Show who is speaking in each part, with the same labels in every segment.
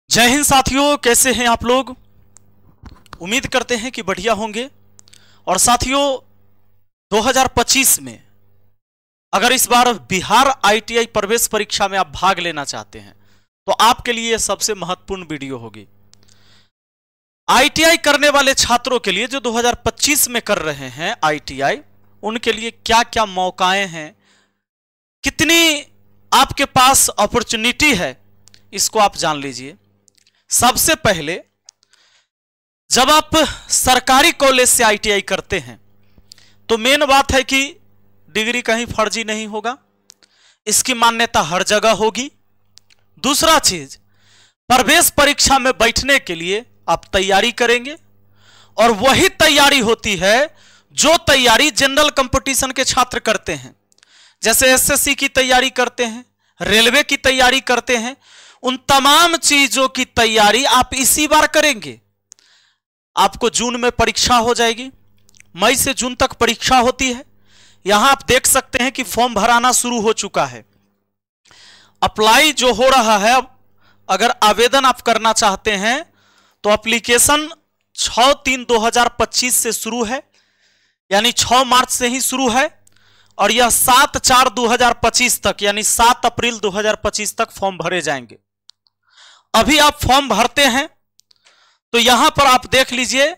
Speaker 1: जय हिंद साथियों, कैसे हैं आप लोग। उम्मीद करते हैं कि बढ़िया होंगे। और साथियों 2025 में अगर इस बार बिहार आईटीआई प्रवेश परीक्षा में आप भाग लेना चाहते हैं तो आपके लिए सबसे महत्वपूर्ण वीडियो होगी। आईटीआई करने वाले छात्रों के लिए जो 2025 में कर रहे हैं आईटीआई, उनके लिए क्या क्या मौकाएं हैं, कितनी आपके पास अपॉर्चुनिटी है, इसको आप जान लीजिए। सबसे पहले जब आप सरकारी कॉलेज से आईटीआई करते हैं तो मेन बात है कि डिग्री कहीं फर्जी नहीं होगा, इसकी मान्यता हर जगह होगी। दूसरा चीज, प्रवेश परीक्षा में बैठने के लिए आप तैयारी करेंगे और वही तैयारी होती है जो तैयारी जनरल कंपटीशन के छात्र करते हैं। जैसे एसएससी की तैयारी करते हैं, रेलवे की तैयारी करते हैं, उन तमाम चीजों की तैयारी आप इसी बार करेंगे। आपको जून में परीक्षा हो जाएगी, मई से जून तक परीक्षा होती है। यहां आप देख सकते हैं कि फॉर्म भराना शुरू हो चुका है, अप्लाई जो हो रहा है। अब अगर आवेदन आप करना चाहते हैं तो एप्लीकेशन 6/3/2025 से शुरू है, यानी 6 मार्च से ही शुरू है, और यह 7/4/2025 तक यानी 7 अप्रैल 2025 तक फॉर्म भरे जाएंगे। अभी आप फॉर्म भरते हैं तो यहां पर आप देख लीजिए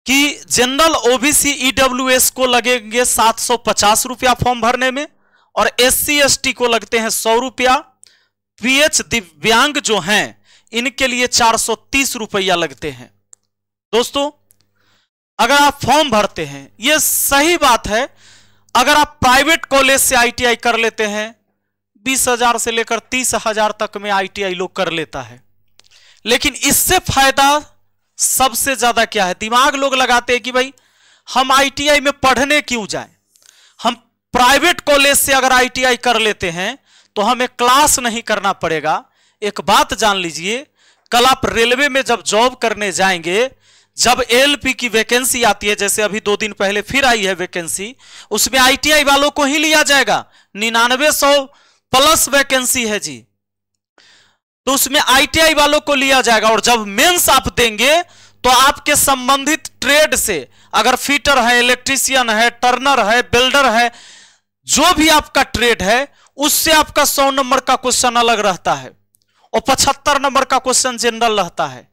Speaker 1: कि जनरल ओबीसी ईडब्ल्यूएस को लगेंगे 750 रुपया फॉर्म भरने में, और एससी एसटी को लगते हैं 100 रुपया। पीएच दिव्यांग जो हैं इनके लिए 430 रुपया लगते हैं। दोस्तों अगर आप फॉर्म भरते हैं, यह सही बात है, अगर आप प्राइवेट कॉलेज से आईटीआई कर लेते हैं 20,000 से लेकर 30,000 तक में आईटीआई लोग कर लेता है। लेकिन इससे फायदा सबसे ज्यादा क्या है, दिमाग लोग लगाते हैं कि भाई हम आईटीआई में पढ़ने क्यों जाएं, हम प्राइवेट कॉलेज से अगर आईटीआई कर लेते हैं तो हमें क्लास नहीं करना पड़ेगा। एक बात जान लीजिए, कल आप रेलवे में जब जॉब करने जाएंगे, जब एलपी की वैकेंसी आती है, जैसे अभी 2 दिन पहले फिर आई है वैकेंसी, उसमें आईटीआई वालों को ही लिया जाएगा। 9900 प्लस वैकेंसी है जी, तो उसमें आईटीआई वालों को लिया जाएगा। और जब मेंस आप देंगे तो आपके संबंधित ट्रेड से, अगर फिटर है, इलेक्ट्रीशियन है, टर्नर है, बिल्डर है, जो भी आपका ट्रेड है, उससे आपका 100 नंबर का क्वेश्चन अलग रहता है और 75 नंबर का क्वेश्चन जनरल रहता है।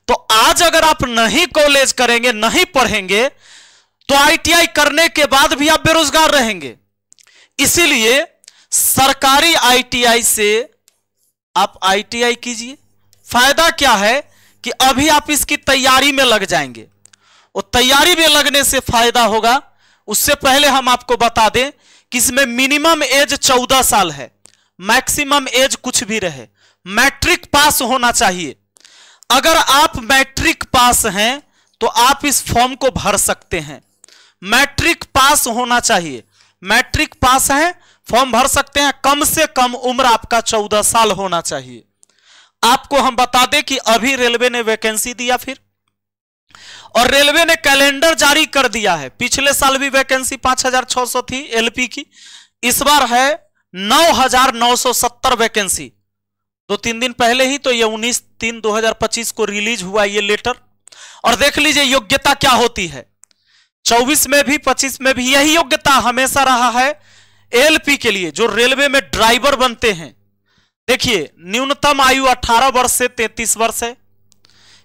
Speaker 1: तो आज अगर आप नहीं कॉलेज करेंगे, नहीं पढ़ेंगे, तो आईटीआई करने के बाद भी आप बेरोजगार रहेंगे। इसीलिए सरकारी आईटीआई से आप आईटीआई कीजिए। फायदा क्या है कि अभी आप इसकी तैयारी में लग जाएंगे, और तैयारी में लगने से फायदा होगा। उससे पहले हम आपको बता दें कि इसमें मिनिमम एज 14 साल है, मैक्सिमम एज कुछ भी रहे, मैट्रिक पास होना चाहिए। अगर आप मैट्रिक पास हैं तो आप इस फॉर्म को भर सकते हैं। मैट्रिक पास होना चाहिए, मैट्रिक पास है, फॉर्म भर सकते हैं। कम से कम उम्र आपका 14 साल होना चाहिए। आपको हम बता दें कि अभी रेलवे ने वैकेंसी दिया फिर, और रेलवे ने कैलेंडर जारी कर दिया है। पिछले साल भी वैकेंसी 5,600 थी एलपी की, इस बार है 9,970 वैकेंसी। 2-3 दिन पहले ही तो ये 19/3/2025 को रिलीज हुआ ये लेटर। और देख लीजिए योग्यता क्या होती है, 24 में भी 25 में भी यही योग्यता हमेशा रहा है एलपी के लिए, जो रेलवे में ड्राइवर बनते हैं। देखिए न्यूनतम आयु 18 वर्ष से 33 वर्ष है,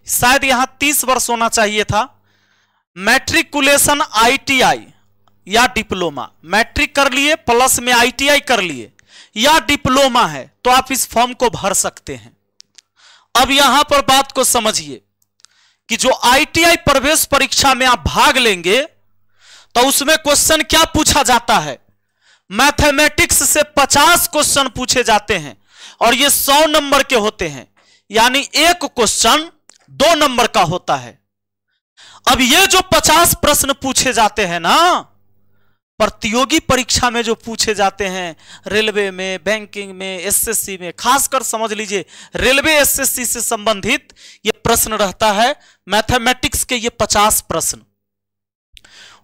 Speaker 1: शायद यहां 30 वर्ष होना चाहिए था। मैट्रिकुलेशन आईटीआई या डिप्लोमा, मैट्रिक कर लिए प्लस में आईटीआई कर लिए या डिप्लोमा है तो आप इस फॉर्म को भर सकते हैं। अब यहां पर बात को समझिए कि जो आईटीआई प्रवेश परीक्षा में आप भाग लेंगे तो उसमें क्वेश्चन क्या पूछा जाता है, मैथमेटिक्स से 50 क्वेश्चन पूछे जाते हैं, और ये 100 नंबर के होते हैं, यानी एक क्वेश्चन 2 नंबर का होता है। अब ये जो 50 प्रश्न पूछे जाते हैं ना, प्रतियोगी परीक्षा में जो पूछे जाते हैं, रेलवे में, बैंकिंग में, एसएससी में, खासकर समझ लीजिए रेलवे एसएससी से संबंधित ये प्रश्न रहता है, मैथमेटिक्स के ये 50 प्रश्न।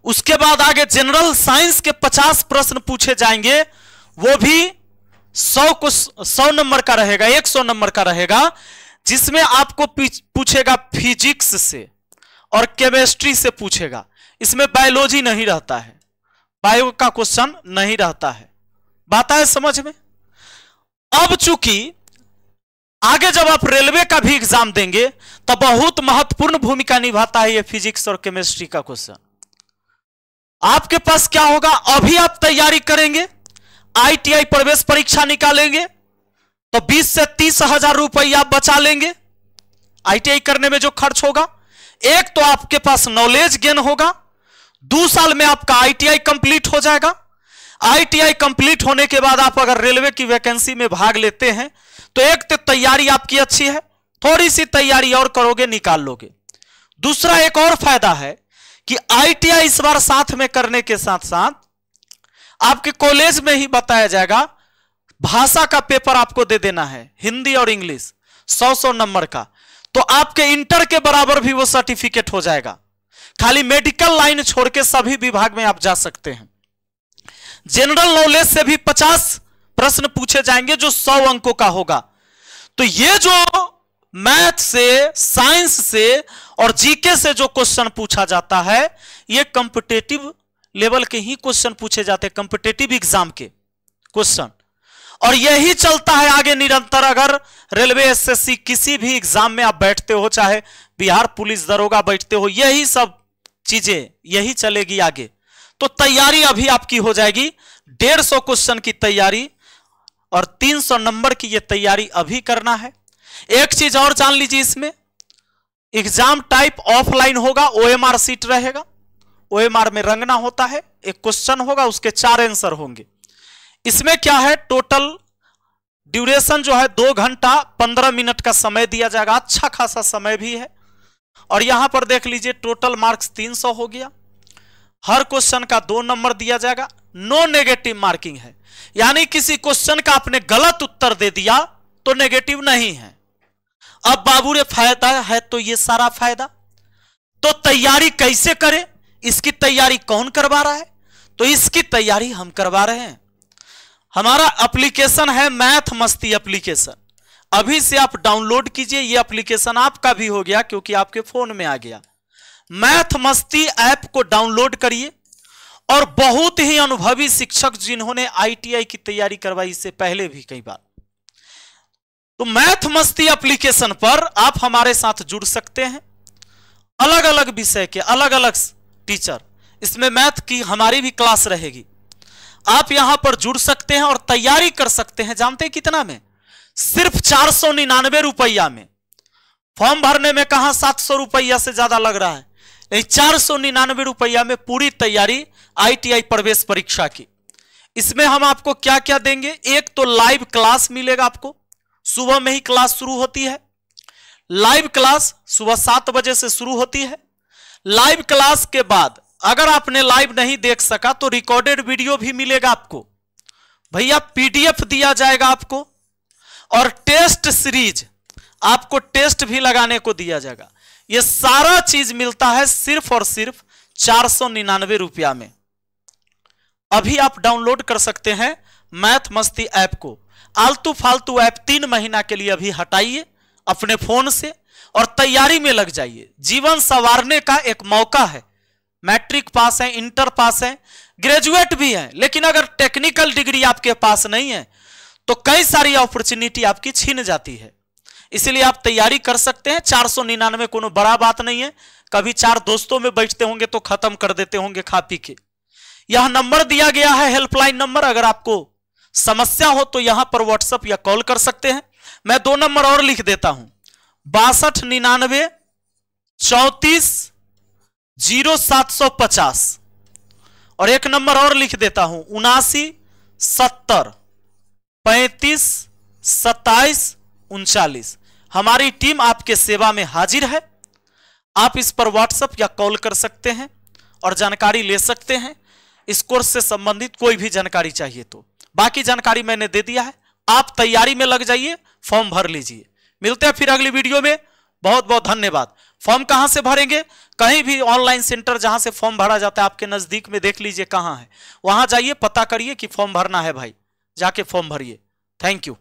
Speaker 1: उसके बाद आगे जनरल साइंस के 50 प्रश्न पूछे जाएंगे, वो भी 100 नंबर का रहेगा, 100 नंबर का रहेगा, जिसमें आपको पूछेगा फिजिक्स से और केमिस्ट्री से पूछेगा। इसमें बायोलॉजी नहीं रहता है, बायो का क्वेश्चन नहीं रहता है। बात है समझ में। अब चूंकि आगे जब आप रेलवे का भी एग्जाम देंगे तो बहुत महत्वपूर्ण भूमिका निभाता है ये फिजिक्स और केमिस्ट्री का क्वेश्चन। आपके पास क्या होगा, अभी आप तैयारी करेंगे, ITI प्रवेश परीक्षा निकालेंगे तो 20 से 30 हजार रुपया बचा लेंगे ITI करने में जो खर्च होगा। एक तो आपके पास नॉलेज गेन होगा, 2 साल में आपका ITI कंप्लीट हो जाएगा। ITI कंप्लीट होने के बाद आप अगर रेलवे की वैकेंसी में भाग लेते हैं तो एक तो तैयारी आपकी अच्छी है, थोड़ी सी तैयारी और करोगे निकाल लोगे। दूसरा एक और फायदा है कि ITI इस बार साथ में करने के साथ साथ आपके कॉलेज में ही बताया जाएगा, भाषा का पेपर आपको दे देना है, हिंदी और इंग्लिश 100 नंबर का, तो आपके इंटर के बराबर भी वो सर्टिफिकेट हो जाएगा। खाली मेडिकल लाइन छोड़ के सभी विभाग में आप जा सकते हैं। जनरल नॉलेज से भी 50 प्रश्न पूछे जाएंगे जो 100 अंकों का होगा। तो ये जो मैथ से, साइंस से और जीके से जो क्वेश्चन पूछा जाता है, ये कॉम्पिटिटिव लेवल के ही क्वेश्चन पूछे जाते हैं, कॉम्पिटिटिव एग्जाम के क्वेश्चन। और यही चलता है आगे निरंतर। अगर रेलवे, SSC किसी भी एग्जाम में आप बैठते हो, चाहे बिहार पुलिस दरोगा बैठते हो, यही सब चीजें यही चलेगी आगे। तो तैयारी अभी आपकी हो जाएगी, 150 क्वेश्चन की तैयारी और 300 नंबर की ये तैयारी अभी करना है। एक चीज और जान लीजिए, इसमें एग्जाम टाइप ऑफलाइन होगा, OMR सीट रहेगा। OMR में रंगना होता है, एक क्वेश्चन होगा, उसके 4 आंसर होंगे। इसमें क्या है, टोटल ड्यूरेशन जो है 2 घंटा 15 मिनट का समय दिया जाएगा, अच्छा खासा समय भी है। और यहां पर देख लीजिए टोटल मार्क्स 300 हो गया। हर क्वेश्चन का 2 नंबर दिया जाएगा, नो नेगेटिव मार्किंग है, यानी किसी क्वेश्चन का आपने गलत उत्तर दे दिया तो नेगेटिव नहीं है। अब बाबू रे फायदा है तो ये सारा फायदा। तो तैयारी कैसे करें, इसकी तैयारी कौन करवा रहा है, तो इसकी तैयारी हम करवा रहे हैं। हमारा एप्लीकेशन है मैथ मस्ती एप्लीकेशन, अभी से आप डाउनलोड कीजिए। ये एप्लीकेशन आपका भी हो गया क्योंकि आपके फोन में आ गया। मैथ मस्ती ऐप को डाउनलोड करिए और बहुत ही अनुभवी शिक्षक जिन्होंने ITI की तैयारी करवाई इससे पहले भी कई बार, तो मैथ मस्ती एप्लीकेशन पर आप हमारे साथ जुड़ सकते हैं। अलग अलग विषय के अलग अलग टीचर, इसमें मैथ की हमारी भी क्लास रहेगी। आप यहां पर जुड़ सकते हैं और तैयारी कर सकते हैं। जानते हैं कितना में, सिर्फ 499 रुपया में। फॉर्म भरने में कहां 700 रुपया से ज्यादा लग रहा है, नहीं, 499 रुपया में पूरी तैयारी ITI प्रवेश परीक्षा की। इसमें हम आपको क्या क्या देंगे, एक तो लाइव क्लास मिलेगा आपको, सुबह में ही क्लास शुरू होती है। लाइव क्लास सुबह 7 बजे से शुरू होती है। लाइव क्लास के बाद अगर आपने लाइव नहीं देख सका तो रिकॉर्डेड वीडियो भी मिलेगा आपको भैया, PDF दिया जाएगा आपको, और टेस्ट सीरीज आपको टेस्ट भी लगाने को दिया जाएगा। यह सारा चीज मिलता है सिर्फ और सिर्फ 499 रुपया में। अभी आप डाउनलोड कर सकते हैं मैथ मस्ती ऐप को। आलतू फालतू ऐप 3 महीना के लिए अभी हटाइए अपने फोन से और तैयारी में लग जाइए। जीवन संवारने का एक मौका है। मैट्रिक पास है, इंटर पास है, ग्रेजुएट भी है, लेकिन अगर टेक्निकल डिग्री आपके पास नहीं है तो कई सारी अपॉर्चुनिटी आपकी छीन जाती है। इसलिए आप तैयारी कर सकते हैं। 499 कोनो बड़ा बात नहीं है। कभी 4 दोस्तों में बैठते होंगे तो खत्म कर देते होंगे खा पी के। यह नंबर दिया गया है हेल्पलाइन नंबर, अगर आपको समस्या हो तो यहां पर व्हाट्सएप या कॉल कर सकते हैं। मैं 2 नंबर और लिख देता हूं, 6299 34 0750, और एक नंबर और लिख देता हूं 79 70 35 27 39। हमारी टीम आपके सेवा में हाजिर है। आप इस पर व्हाट्सएप या कॉल कर सकते हैं और जानकारी ले सकते हैं। इस कोर्स से संबंधित कोई भी जानकारी चाहिए तो बाकी जानकारी मैंने दे दिया है। आप तैयारी में लग जाइए, फॉर्म भर लीजिए। मिलते हैं फिर अगली वीडियो में। बहुत बहुत धन्यवाद। फॉर्म कहां से भरेंगे, कहीं भी ऑनलाइन सेंटर जहां से फॉर्म भरा जाता है आपके नजदीक में देख लीजिए कहां है, वहां जाइए, पता करिए कि फॉर्म भरना है भाई, जाके फॉर्म भरिए। Thank you.